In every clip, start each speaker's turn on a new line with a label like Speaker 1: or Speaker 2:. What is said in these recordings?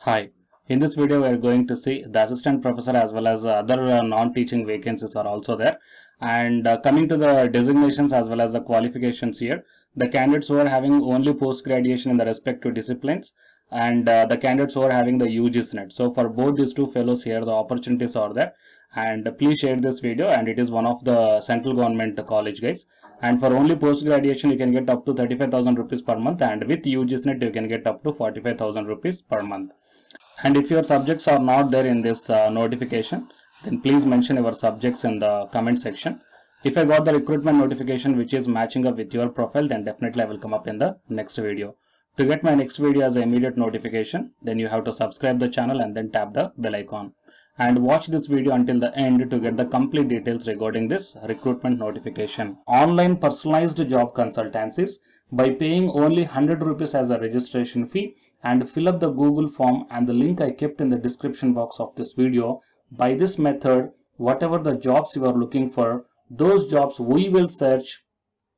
Speaker 1: Hi, in this video we are going to see the assistant professor as well as other non-teaching vacancies are also there. And coming to the designations as well as the qualifications here, the candidates who are having only post-graduation in the respective disciplines and the candidates who are having the UGC net. So for both these two fellows here, the opportunities are there. And please share this video, and it is one of the central government college, guys. And for only post-graduation, you can get up to 35,000 rupees per month, and with UGC net, you can get up to 45,000 rupees per month. And if your subjects are not there in this notification, then please mention your subjects in the comment section. If I got the recruitment notification which is matching up with your profile, then definitely I will come up in the next video. To get my next video as an immediate notification, then you have to subscribe the channel and then tap the bell icon. And watch this video until the end to get the complete details regarding this recruitment notification. Online personalized job consultancies by paying only 100 rupees as a registration fee, and fill up the Google form and the link I kept in the description box of this video. By this method, whatever the jobs you are looking for, those jobs we will search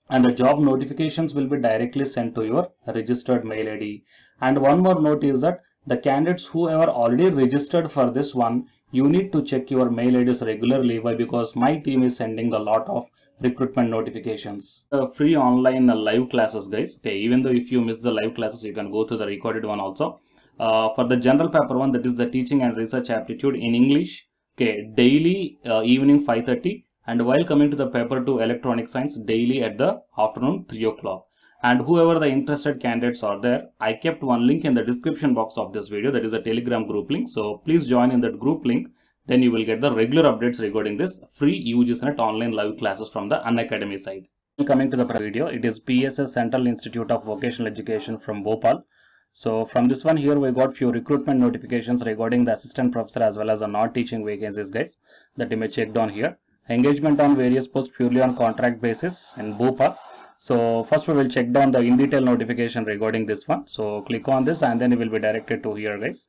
Speaker 1: and the job notifications will be directly sent to your registered mail ID. And one more note is that the candidates who are already registered for this one, you need to check your mail IDs regularly. Why? Because my team is sending a lot of recruitment notifications. Free online live classes, guys. Okay, even though if you miss the live classes, you can go to the recorded one also. For the general paper one, that is the teaching and research aptitude in English. Okay, daily evening 5:30, and while coming to the paper 2 electronic science, daily at the afternoon 3 o'clock. And whoever the interested candidates are there, I kept one link in the description box of this video. That is a Telegram group link. So please join in that group link. Then you will get the regular updates regarding this free UGC net online live classes from the Unacademy side. Coming to the video, it is PSS Central Institute of Vocational Education from Bhopal. So from this one here, we got few recruitment notifications regarding the assistant professor as well as the non-teaching vacancies, guys, that you may check down here. Engagement on various posts purely on contract basis in Bhopal. So first we will check down the in detail notification regarding this one. So click on this and then it will be directed to here, guys.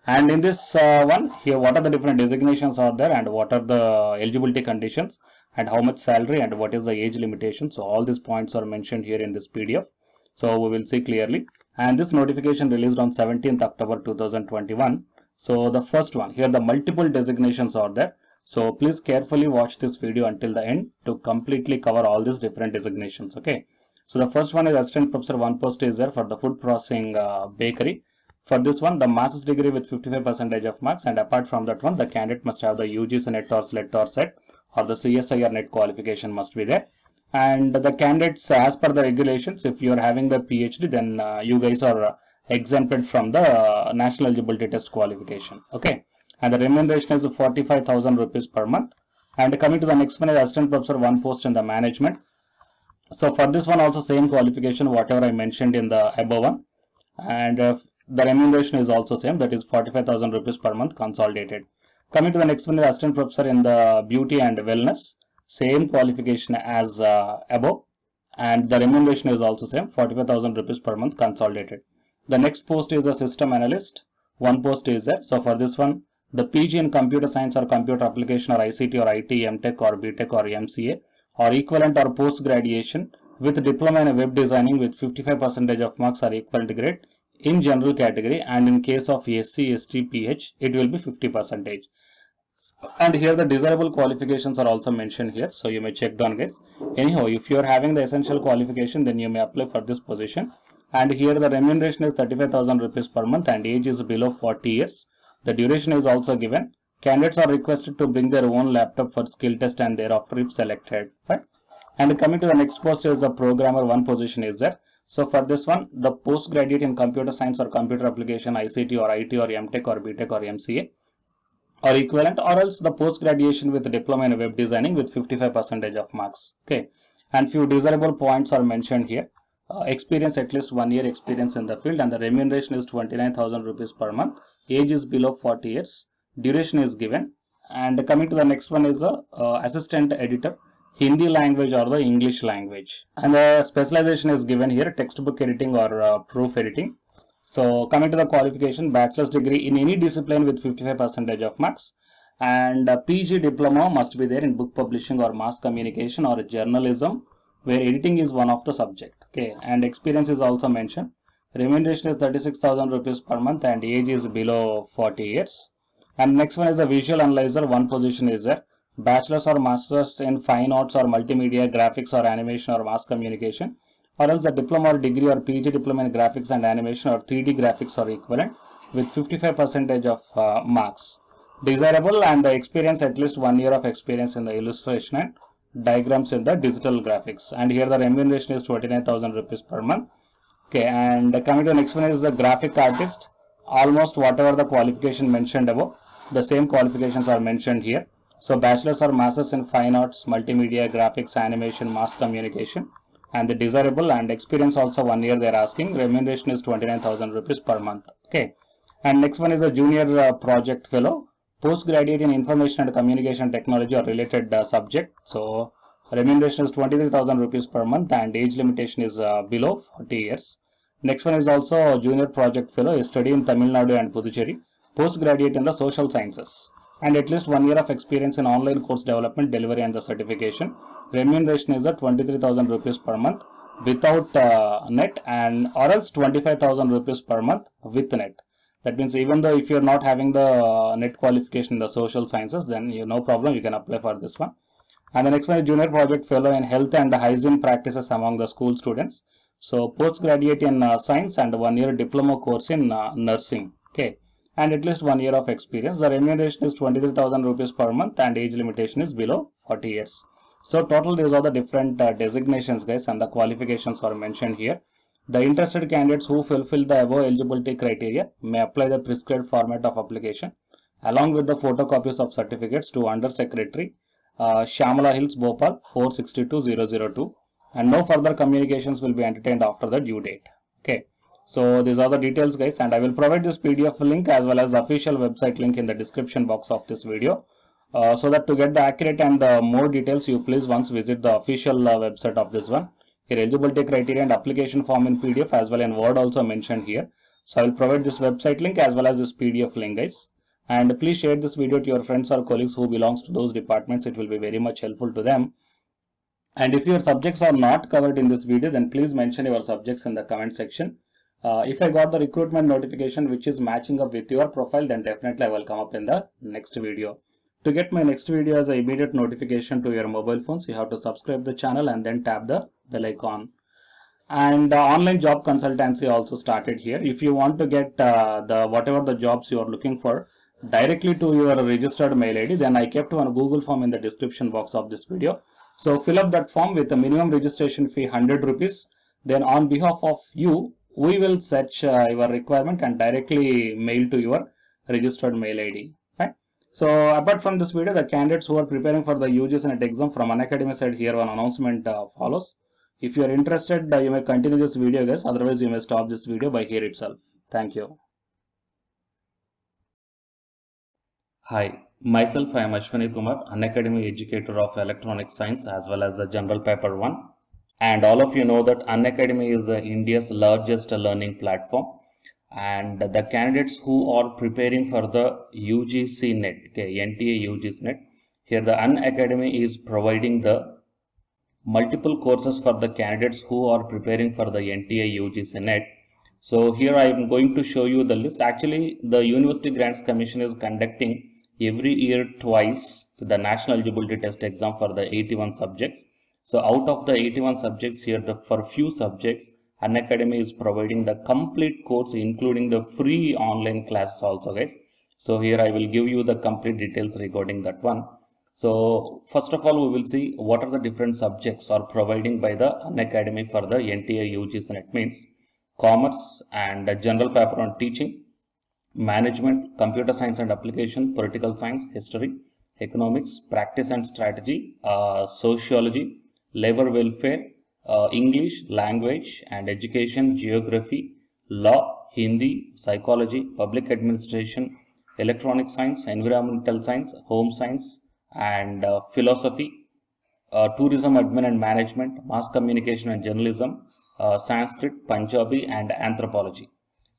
Speaker 1: And in this one here, what are the different designations are there and what are the eligibility conditions and how much salary and what is the age limitation. So all these points are mentioned here in this PDF. So we will see clearly. And this notification released on 17th October 2021. So the first one here, the multiple designations are there. So please carefully watch this video until the end to completely cover all these different designations. Okay. So the first one is assistant professor, one post is there for the food processing bakery. For this one, the master's degree with 55% of marks, and apart from that one, the candidate must have the UGC net or SLET or SET or the CSIR net qualification must be there. And the candidates, as per the regulations, if you are having the PhD, then you guys are exempted from the national eligibility test qualification. Okay. And the remuneration is 45,000 rupees per month. And coming to the next one is assistant professor, one post in the management. So for this one also same qualification, whatever I mentioned in the above one. And the remuneration is also same, that is 45,000 rupees per month consolidated. Coming to the next one is assistant professor in the beauty and wellness, same qualification as above, and the remuneration is also same, 45,000 rupees per month consolidated. The next post is a system analyst, one post is there. So for this one, the PG in computer science or computer application or ICT or IT, MTech or BTech or MCA or equivalent or post graduation with diploma in web designing with 55% of marks or equivalent grade in general category, and in case of SC, ST, PH, it will be 50%. And here the desirable qualifications are also mentioned here, so you may check down, guys. Anyhow, if you are having the essential qualification, then you may apply for this position. And here the remuneration is 35,000 rupees per month and age is below 40 years. The duration is also given. Candidates are requested to bring their own laptop for skill test and thereafter if selected. Fine. And coming to the next post is the programmer, one position is there. So for this one, the postgraduate in computer science or computer application, ICT or IT or MTech or BTech or MCA or equivalent, or else the post graduation with diploma in web designing with 55% of marks. Okay. And few desirable points are mentioned here. Experience, at least 1 year experience in the field, and the remuneration is 29,000 rupees per month. Age is below 40 years. Duration is given. And coming to the next one is the assistant editor, Hindi language or the English language, and the specialization is given here, textbook editing or proof editing. So coming to the qualification, bachelor's degree in any discipline with 55% of marks, and PG diploma must be there in book publishing or mass communication or journalism, where editing is one of the subject. Okay, and experience is also mentioned. Remuneration is 36,000 rupees per month and age is below 40 years. And next one is the visual analyzer. One position is there. Bachelor's or master's in fine arts or multimedia, graphics or animation or mass communication, or else a diploma or degree or PG diploma in graphics and animation or 3D graphics or equivalent with 55% of marks. Desirable and the experience, at least 1 year of experience in the illustration and diagrams in the digital graphics. And here the remuneration is 29,000 rupees per month. Okay, and coming to the next one is the graphic artist. Almost whatever the qualification mentioned above, the same qualifications are mentioned here. So bachelor's or master's in fine arts, multimedia, graphics, animation, mass communication, and the desirable and experience also 1 year they are asking. Remuneration is 29,000 rupees per month. Okay, and next one is a junior project fellow, postgraduate in information and communication technology or related subject. So remuneration is 23,000 rupees per month and age limitation is below 40 years. Next one is also a junior project fellow, a study in Tamil Nadu and Puducherry, postgraduate in the social sciences, and at least 1 year of experience in online course development, delivery and the certification. Remuneration is at 23,000 rupees per month without net, and or else 25,000 rupees per month with net. That means even though if you're not having the net qualification in the social sciences, then no problem, you can apply for this one. And the next one is junior project fellow in health and hygiene practices among the school students. So postgraduate in science and 1 year diploma course in nursing. Okay, and at least 1 year of experience. The remuneration is 23,000 rupees per month and age limitation is below 40 years. So total these are the different designations, guys, and the qualifications are mentioned here. The interested candidates who fulfill the above eligibility criteria may apply the prescribed format of application along with the photocopies of certificates to Under Secretary Shyamala Hills, Bhopal 462002, and no further communications will be entertained after the due date. Okay, so these are the details, guys, and I will provide this PDF link as well as the official website link in the description box of this video, so that to get the accurate and more details, you please once visit the official website of this one. Here eligibility criteria and application form in PDF as well in Word also mentioned here. So I will provide this website link as well as this PDF link, guys. And please share this video to your friends or colleagues who belongs to those departments. It will be very much helpful to them. And if your subjects are not covered in this video, then please mention your subjects in the comment section. If I got the recruitment notification which is matching up with your profile, then definitely I will come up in the next video. To get my next video as an immediate notification to your mobile phones, you have to subscribe the channel and then tap the bell icon. And online job consultancy also started here. If you want to get whatever the jobs you are looking for directly to your registered mail ID, then I kept one Google form in the description box of this video. So fill up that form with a minimum registration fee 100 rupees. Then on behalf of you, we will search your requirement and directly mail to your registered mail ID. Right? So apart from this video, the candidates who are preparing for the UGC NET exam from Unacademy side, here one announcement follows. If you are interested, you may continue this video, guys. Otherwise, you may stop this video by here itself. Thank you. Hi, myself I am Ashwani Kumar, Unacademy educator of Electronic Science as well as the General Paper 1. And all of you know that Unacademy is India's largest learning platform. And the candidates who are preparing for the UGC NET, okay, NTA UGC NET, here the Unacademy is providing the multiple courses for the candidates who are preparing for the NTA UGC NET. So here I am going to show you the list. Actually, the University Grants Commission is conducting every year twice the National Eligibility Test exam for the 81 subjects. So out of the 81 subjects here, for few subjects, Unacademy is providing the complete course including the free online classes also, guys. So here I will give you the complete details regarding that one. So first of all, we will see what are the different subjects are providing by the Unacademy for the NTA UGC NET. Means commerce and general paper on teaching, management, computer science and application, political science, history, economics, practice and strategy, sociology, labor welfare, English, language and education, geography, law, Hindi, psychology, public administration, electronic science, environmental science, home science and philosophy, tourism admin and management, mass communication and journalism, Sanskrit, Punjabi and anthropology.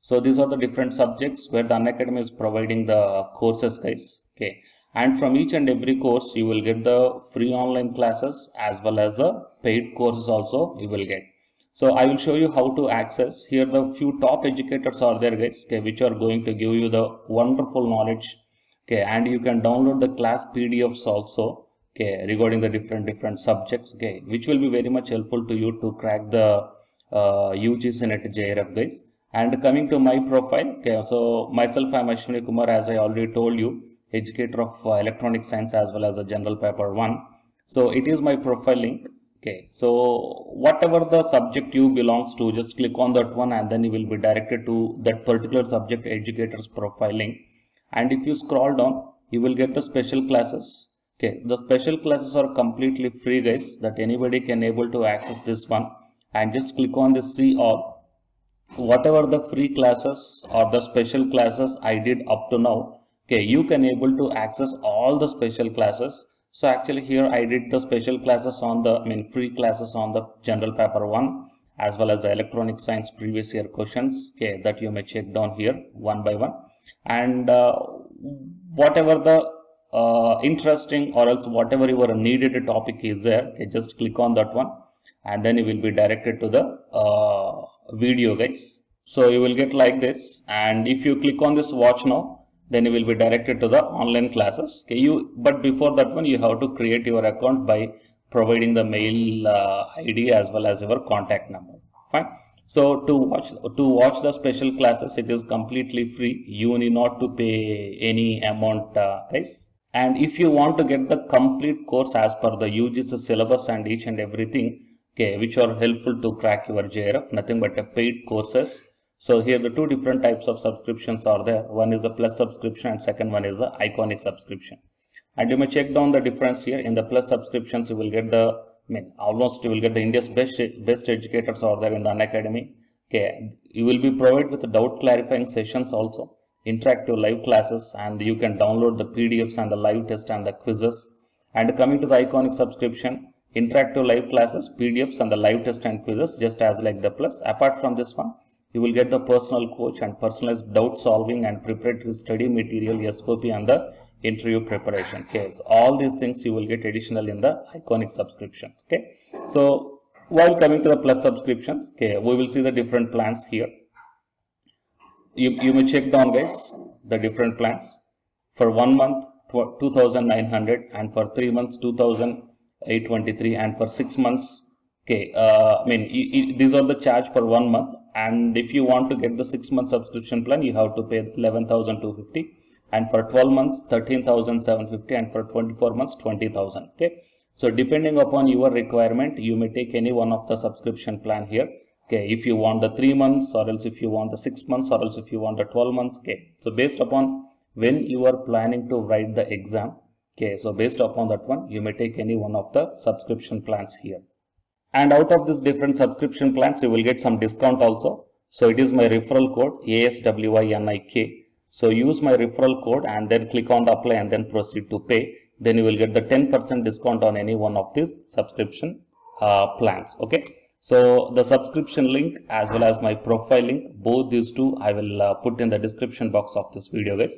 Speaker 1: So these are the different subjects where the Unacademy is providing the courses, guys. Okay, and from each and every course you will get the free online classes as well as the paid courses also you will get. So I will show you how to access. Here the few top educators are there, guys, okay, which are going to give you the wonderful knowledge, okay, and you can download the class PDFs also, okay, regarding the different subjects, okay, which will be very much helpful to you to crack the UGC NET JRF, guys. And coming to my profile, okay, so myself, I am Ashwini Kumar, as I already told you, educator of electronic science as well as a general paper 1. So it is my profile link. Okay, so whatever the subject you belongs to, just click on that one and then you will be directed to that particular subject educator's profile link. And if you scroll down, you will get the special classes. Okay, the special classes are completely free, guys, that anybody can able to access this one. And just click on this see all. Whatever the free classes or the special classes I did up to now, okay, you can able to access all the special classes. So actually here I did the special classes on the, free classes on the general paper 1 as well as the electronic science previous year questions, okay, that you may check down here one by one. And whatever the interesting or else whatever your needed topic is there, okay, just click on that one and then you will be directed to the video, guys. So you will get like this, and if you click on this watch now, then you will be directed to the online classes. Okay, but before that one, you have to create your account by providing the mail ID as well as your contact number. Fine. So to watch the special classes, it is completely free. You need not to pay any amount, guys. And if you want to get the complete course as per the UGC syllabus and each and everything, okay, which are helpful to crack your JRF, nothing but a paid courses. So here the two different types of subscriptions are there. One is the plus subscription and second one is the iconic subscription. And you may check down the difference here. In the plus subscriptions, you will get the, almost you will get the India's best educators are there in the Unacademy. Okay, you will be provided with doubt clarifying sessions also, interactive live classes, and you can download the PDFs and the live test and the quizzes. And coming to the iconic subscription, interactive live classes, PDFs and the live test and quizzes, just as like the plus. Apart from this one, you will get the personal coach and personalized doubt solving and preparatory study material, SOP, and the interview preparation. Okay, so all these things you will get additional in the iconic subscriptions. Okay, so while coming to the plus subscriptions, okay, we will see the different plans here. You may check down, guys, the different plans. For 1 month, 2,900, and for 3 months, 2,823, and for 6 months. Okay, these are the charge for 1 month, and if you want to get the 6-month subscription plan, you have to pay 11,250, and for 12 months 13,750, and for 24 months 20,000. Okay, so depending upon your requirement, you may take any one of the subscription plan here. Okay, if you want the 3 months, or else if you want the 6 months, or else if you want the 12 months. Okay, so based upon when you are planning to write the exam, okay, so based upon that one, you may take any one of the subscription plans here. And out of this different subscription plans, you will get some discount also. So it is my referral code ASWINIK. So use my referral code and then click on the apply and then proceed to pay. Then you will get the 10% discount on any one of these subscription plans. Okay. So the subscription link as well as my profile link, both these two I will put in the description box of this video, guys.